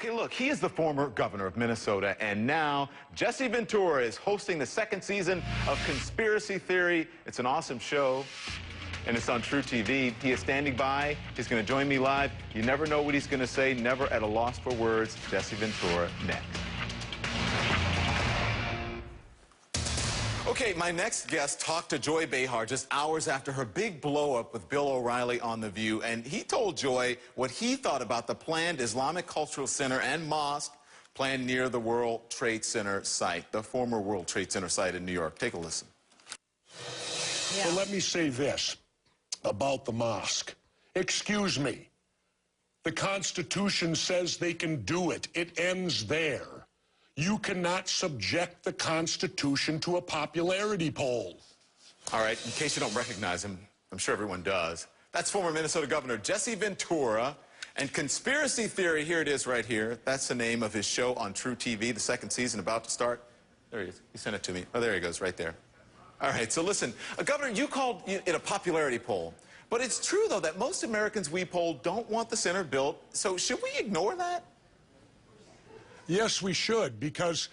Okay, look, he is the former governor of Minnesota, and now Jesse Ventura is hosting the second season of Conspiracy Theory. It's an awesome show, and it's on Tru TV. He is standing by. He's going to join me live. You never know what he's going to say, never at a loss for words. Jesse Ventura next. Okay, my next guest talked to Joy Behar just hours after her big blow-up with Bill O'Reilly on The View, and he told Joy what he thought about the planned Islamic Cultural Center and mosque planned near the World Trade Center site, the former World Trade Center site in New York. Take a listen. Yeah. Well, let me say this about the mosque. Excuse me. The Constitution says they can do it. It ends there. You cannot subject the Constitution to a popularity poll. All right, in case you don't recognize him, I'm sure everyone does. That's former Minnesota Governor Jesse Ventura. And Conspiracy Theory, here it is right here. That's the name of his show on Tru TV, the second season about to start. There he is. He sent it to me. Oh, there he goes, right there. All right, so listen, Governor, you called it a popularity poll. But it's true, though, that most Americans we polled don't want the center built. So should we ignore that? Yes, we should, because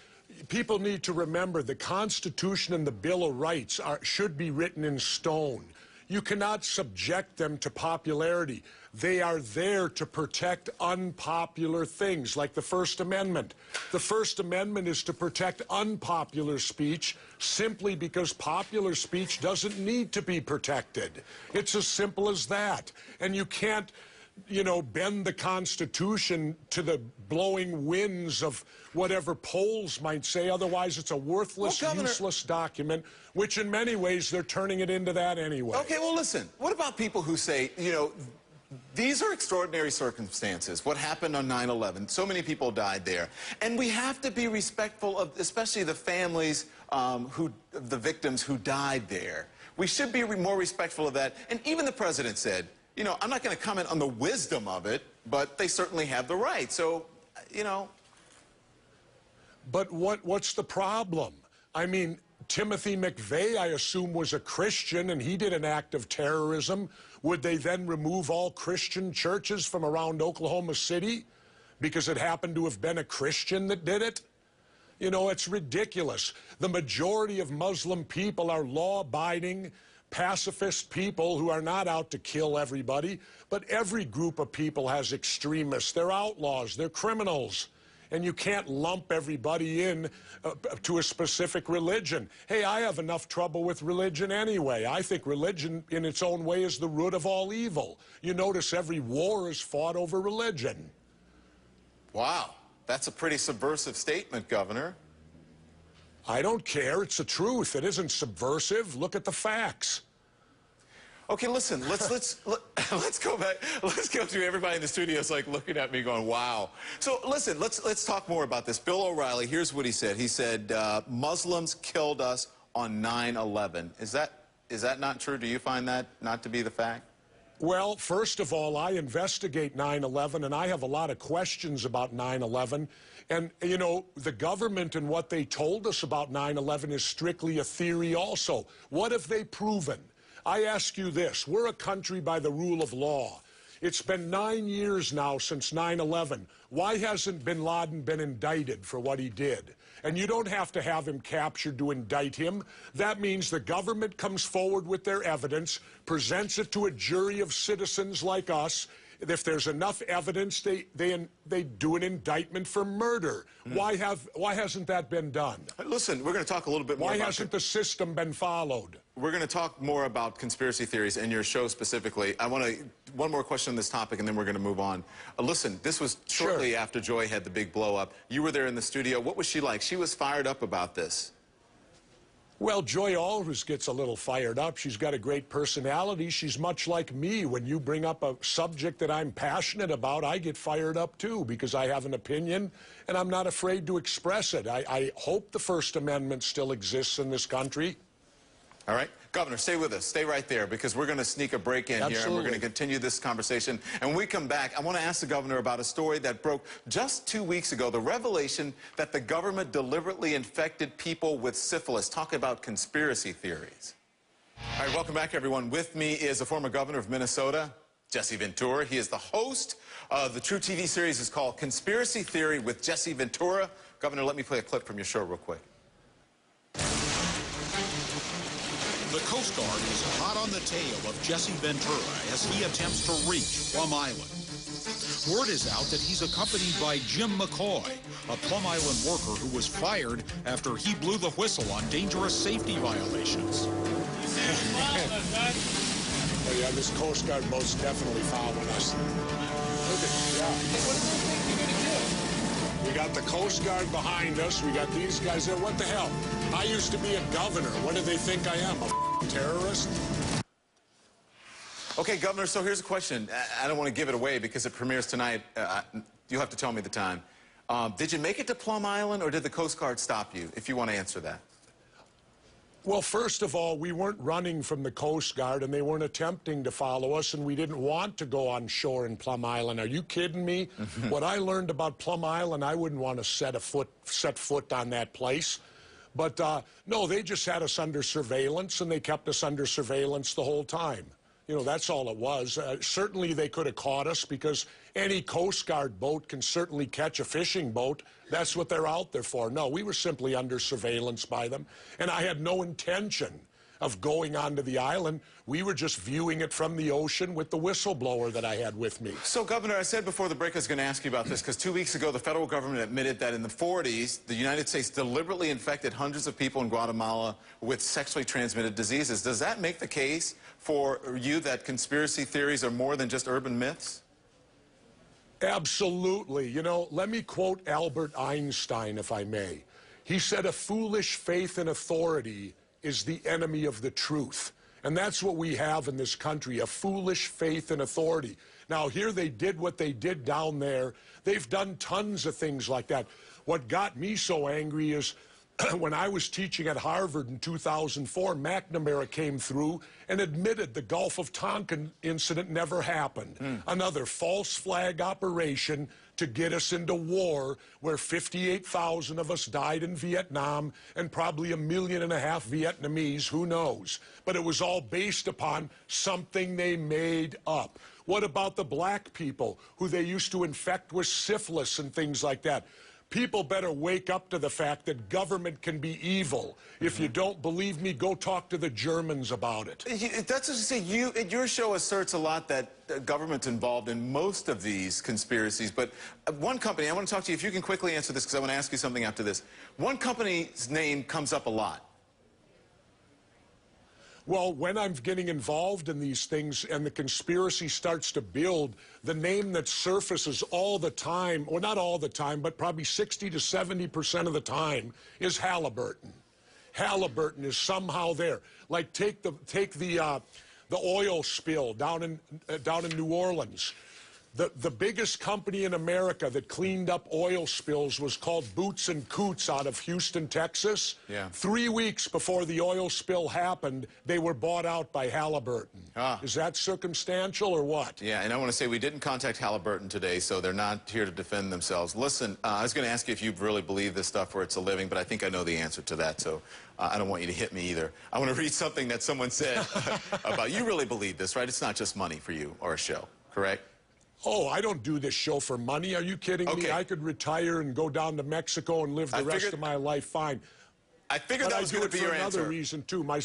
people need to remember the Constitution and the Bill of Rights should be written in stone. You cannot subject them to popularity. They are there to protect unpopular things, like the First Amendment. The First Amendment is to protect unpopular speech simply because popular speech doesn't need to be protected. It's as simple as that. And you can't, you know, bend the Constitution to the blowing winds of whatever polls might say. Otherwise, it's a worthless, useless document, which in many ways they're turning it into that anyway. Okay, well, listen, what about people who say, you know, these are extraordinary circumstances. What happened on 9/11? So many people died there. And we have to be respectful of especially the families the victims who died there. We should be more respectful of that. And even the president said, you know, I'm not going to comment on the wisdom of it, but they certainly have the right. So, you know. But what's the problem? I mean, Timothy McVeigh, I assume, was a Christian, and he did an act of terrorism. Would they then remove all Christian churches from around Oklahoma City because it happened to have been a Christian that did it? You know, it's ridiculous. The majority of Muslim people are law-abiding, pacifist people who are not out to kill everybody, but every group of people has extremists. They're outlaws, they're criminals, and you can't lump everybody in to a specific religion. Hey, I have enough trouble with religion anyway. I think religion in its own way is the root of all evil. You notice every war is fought over religion. Wow, that's a pretty subversive statement, Governor. I don't care. It's the truth. It isn't subversive. Look at the facts. Okay, listen, let's go back. Let's go to everybody in the studio is like looking at me going, wow. So listen, let's talk more about this. Bill O'Reilly, here's what he said. He said, Muslims killed us on 9/11. Is that not true? Do you find that not to be the fact? Well, first of all, I investigate 9/11, and I have a lot of questions about 9/11. And, you know, the government and what they told us about 9/11 is strictly a theory also. What have they proven? I ask you this. We're a country by the rule of law. It's been 9 years now since 9/11. Why hasn't bin Laden been indicted for what he did? And you don't have to have him captured to indict him. That means the government comes forward with their evidence, presents it to a jury of citizens like us. If there's enough evidence, they do an indictment for murder. Why hasn't that been done? Listen, we're going to talk a little bit more about... Why hasn't the system been followed? We're going to talk more about conspiracy theories in your show specifically. I want one more question on this topic, and then we're going to move on. Listen, this was shortly after Joy had the big blow-up. You were there in the studio. What was she like? She was fired up about this. Well, Joy always gets a little fired up. She's got a great personality. She's much like me. When you bring up a subject that I'm passionate about, I get fired up too because I have an opinion and I'm not afraid to express it. I hope the First Amendment still exists in this country. All right. Governor, stay with us. Stay right there because we're going to sneak a break in here and we're going to continue this conversation. And when we come back, I want to ask the governor about a story that broke just 2 weeks ago, the revelation that the government deliberately infected people with syphilis. Talk about conspiracy theories. All right, welcome back, everyone. With me is the former governor of Minnesota, Jesse Ventura. He is the host of the Tru TV series. It's called Conspiracy Theory with Jesse Ventura. Governor, let me play a clip from your show real quick. The Coast Guard is hot on the tail of Jesse Ventura as he attempts to reach Plum Island. Word is out that he's accompanied by Jim McCoy, a Plum Island worker who was fired after he blew the whistle on dangerous safety violations. Oh, yeah, this Coast Guard boat's definitely following us. Look at, yeah. What do they think you're going to do? We got the Coast Guard behind us. We got these guys there. What the hell? I used to be a governor. What do they think I am, a terrorist? Okay, Governor, so here's a question. I don't want to give it away because it premieres tonight. You'll have to tell me the time. Did you make it to Plum Island, or did the Coast Guard stop you, if you want to answer that? Well, first of all, we weren't running from the Coast Guard, and they weren't attempting to follow us, and we didn't want to go on shore in Plum Island. Are you kidding me? What I learned about Plum Island, I wouldn't want to set foot on that place. But no, they just had us under surveillance, and they kept us under surveillance the whole time. You know, that's all it was. Certainly they could have caught us, because any Coast Guard boat can certainly catch a fishing boat. That's what they're out there for. No, we were simply under surveillance by them. And I had no intention of going onto the island. We were just viewing it from the ocean with the whistleblower that I had with me. So, Governor, I said before the break I was going to ask you about this, because 2 weeks ago the federal government admitted that in the 40s, the United States deliberately infected hundreds of people in Guatemala with sexually transmitted diseases. Does that make the case for you that conspiracy theories are more than just urban myths? Absolutely. You know, let me quote Albert Einstein, if I may. He said, "A foolish faith in authority is the enemy of the truth." And that's what we have in this country, a foolish faith in authority. Now, here they did what they did down there. They've done tons of things like that. What got me so angry is when I was teaching at Harvard in 2004, McNamara came through and admitted the Gulf of Tonkin incident never happened. Another false flag operation to get us into war, where 58,000 of us died in Vietnam and probably 1.5 million Vietnamese, who knows? But it was all based upon something they made up. What about the black people who they used to infect with syphilis and things like that? People better wake up to the fact that government can be evil. If you don't believe me, go talk to the Germans about it. That's what you say. Your show asserts a lot that government's involved in most of these conspiracies. But one company, I want to talk to you, if you can quickly answer this, because I want to ask you something after this. One company's name comes up a lot. Well, when I'm getting involved in these things and the conspiracy starts to build, the name that surfaces all the time, or not all the time, but probably 60 to 70% of the time, is Halliburton. Halliburton is somehow there. Like take the oil spill down in New Orleans. The biggest company in America that cleaned up oil spills was called Boots and Coots out of Houston, Texas. Yeah. 3 weeks before the oil spill happened, they were bought out by Halliburton. Is that circumstantial or what? Yeah, and I want to say we didn't contact Halliburton today, so they're not here to defend themselves. Listen, I was going to ask you if you really believe this stuff or it's a living, but I think I know the answer to that, so I don't want you to hit me either. I want to read something that someone said about you really believe this, right? It's not just money for you or a show, correct? Oh, I don't do this show for money. Are you kidding me? I could retire and go down to Mexico and live the rest of my life fine. I figured that was going to be your answer. Another reason, too. My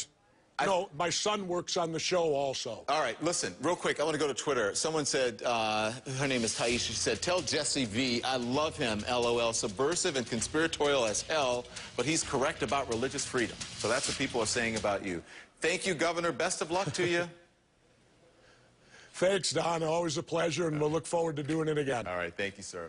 son works on the show also. All right, listen, real quick, I want to go to Twitter. Someone said, her name is Taisha, she said, "Tell Jesse V, I love him, LOL, subversive and conspiratorial as hell, but he's correct about religious freedom." So that's what people are saying about you. Thank you, Governor. Best of luck to you. Thanks, Don. Always a pleasure, and we'll look forward to doing it again. All right, thank you, sir.